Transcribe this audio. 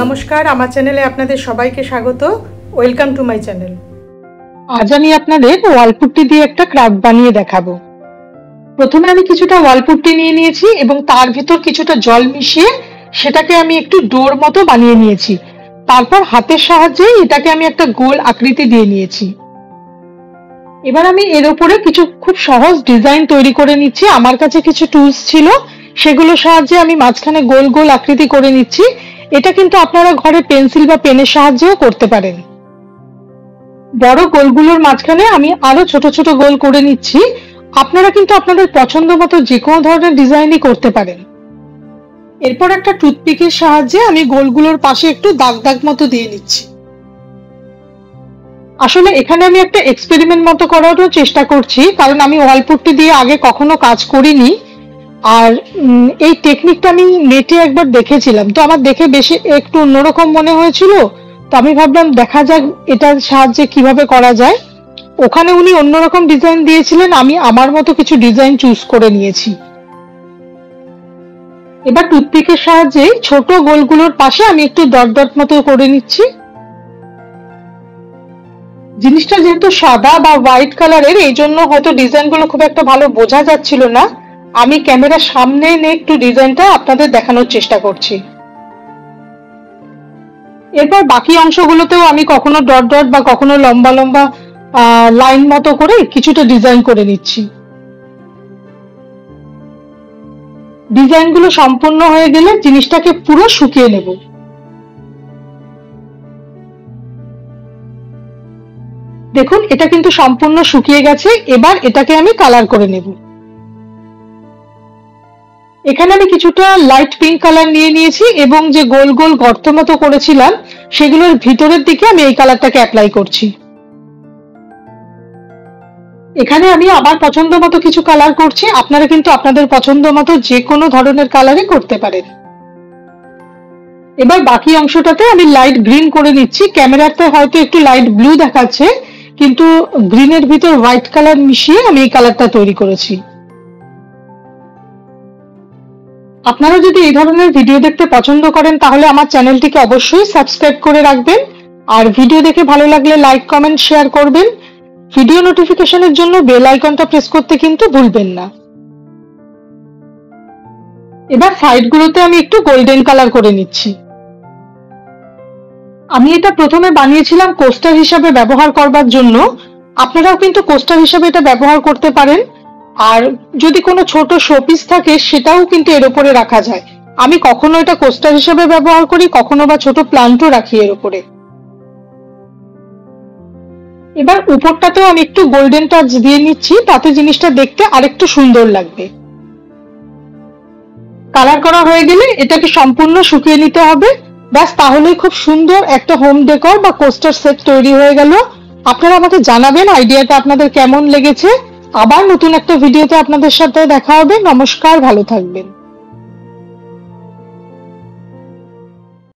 নমস্কার, আমার চ্যানেলে আপনাদের সবাইকে স্বাগত। Welcome to my channel. আজ আমি আপনাদের ওয়ালপুট্টি দিয়ে একটা ক্রাফট বানিয়ে দেখাবো। প্রথমে আমি কিছুটা ওয়ালপুট্টি নিয়ে নিয়েছি এবং তার ভিতর কিছুটা জল মিশিয়ে সেটাকে আমি একটু ডোর মতো বানিয়ে নিয়েছি। তারপর হাতের সাহায্যে এটাকে আমি একটা গোল আকৃতি দিয়ে নিয়েছি। এবার আমি এর উপরে কিছু খুব সহজ ডিজাইন তৈরি করে নিচ্ছি। আমার কাছে কিছু টুলস ছিল, সেগুলোর সাহায্যে আমি মাঝখানে গোল গোল আকৃতি করে নিচ্ছি। এটা কিন্তু আপনারা ঘরে পেন্সিল বা পেনের সাহায্যেও করতে পারেন। বড় গোলগুলোর মাঝখানে আমি আরো ছোট ছোট গোল করে নিচ্ছি। আপনারা কিন্তু আপনাদের পছন্দ মতো যে কোনো ধরনের ডিজাইনই করতে পারেন। এরপর একটা টুথপিকের সাহায্যে আমি গোলগুলোর পাশে একটু দাগ দাগ মতো দিয়ে নিচ্ছি। আসলে এখানে আমি একটা এক্সপেরিমেন্ট মতো করারও চেষ্টা করছি, কারণ আমি ওয়ালপুট্টি দিয়ে আগে কখনো কাজ করিনি। আর এই টেকনিকটা আমি নেটে একবার দেখেছিলাম, তো আমার দেখে বেশি একটু অন্যরকম মনে হয়েছিল। তো আমি ভাবলাম দেখা যাক এটার সাহায্যে কিভাবে করা যায়। ওখানে উনি অন্যরকম ডিজাইন দিয়েছিলেন, আমি আমার মতো কিছু ডিজাইন চুজ করে নিয়েছি। এবার টুথপিকের সাহায্যে ছোট গোলগুলোর পাশে আমি একটু ডট ডট মতো করে নিচ্ছি। জিনিসটা যেহেতু সাদা বা হোয়াইট কালারের, এই জন্য হয়তো ডিজাইনগুলো খুব একটা ভালো বোঝা যাচ্ছিল না। আমি ক্যামেরার সামনে এনে একটু ডিজাইনটা আপনাদের দেখানোর চেষ্টা করছি। এরপর বাকি অংশগুলোতেও আমি কখনো ডট ডট বা কখনো লম্বা লম্বা লাইন মতো করে কিছুটা ডিজাইন করে নিচ্ছি। ডিজাইনগুলো সম্পূর্ণ হয়ে গেলে জিনিসটাকে পুরো শুকিয়ে নেব। দেখুন, এটা কিন্তু সম্পূর্ণ শুকিয়ে গেছে। এবার এটাকে আমি কালার করে নেব। এখানে আমি কিছুটা লাইট পিঙ্ক কালার নিয়ে নিয়েছি এবং যে গোল গোল গর্ত মতো করেছিলাম সেগুলোর ভিতরের দিকে আমি এই কালারটাকে অ্যাপ্লাই করছি। এখানে আমি আমার পছন্দ মতো কিছু কালার করছি, আপনারা কিন্তু আপনাদের পছন্দ মতো যে কোনো ধরনের কালারই করতে পারেন। এবার বাকি অংশটাতে আমি লাইট গ্রিন করে নিচ্ছি। ক্যামেরাতে হয়তো একটু লাইট ব্লু দেখাচ্ছে, কিন্তু গ্রিনের ভিতর হোয়াইট কালার মিশিয়ে আমি এই কালারটা তৈরি করেছি। আপনারা যদি এই ধরনের ভিডিও দেখতে পছন্দ করেন তাহলে আমার চ্যানেলটিকে অবশ্যই সাবস্ক্রাইব করে রাখবেন। আর ভিডিও দেখে ভালো লাগলে লাইক, কমেন্ট, শেয়ার করবেন। ভিডিও নোটিফিকেশনের জন্য বেল আইকনটা প্রেস করতে কিন্তু ভুলবেন না। এবার সাইডগুলোতে আমি একটু গোল্ডেন কালার করে নিচ্ছি। আমি এটা প্রথমে বানিয়েছিলাম কোস্টার হিসাবে ব্যবহার করবার জন্য। আপনারাও কিন্তু কোস্টার হিসাবে এটা ব্যবহার করতে পারেন। আর যদি কোনো ছোট শোপিস থাকে সেটাও কিন্তু এর উপরে রাখা যায়। আমি কখনো এটা কোস্টার হিসেবে ব্যবহার করি, কখনো বা ছোট প্লান্টও রাখি এর উপরে। এবার উপরটাতেও আমি একটু গোল্ডেন টাচ দিয়ে নিচ্ছি, তাতে জিনিসটা দেখতে আরেকটু সুন্দর লাগবে। কালার করা হয়ে গেলে এটাকে সম্পূর্ণ শুকিয়ে নিতে হবে। ব্যাস, তাহলেই খুব সুন্দর একটা হোম ডেকোর বা কোস্টার সেট তৈরি হয়ে গেল। আপনারা আমাকে জানাবেন আইডিয়াটা আপনাদের কেমন লেগেছে। আবার নতুন একটা ভিডিওতে আপনাদের সাথে দেখা হবে। নমস্কার, ভালো থাকবেন।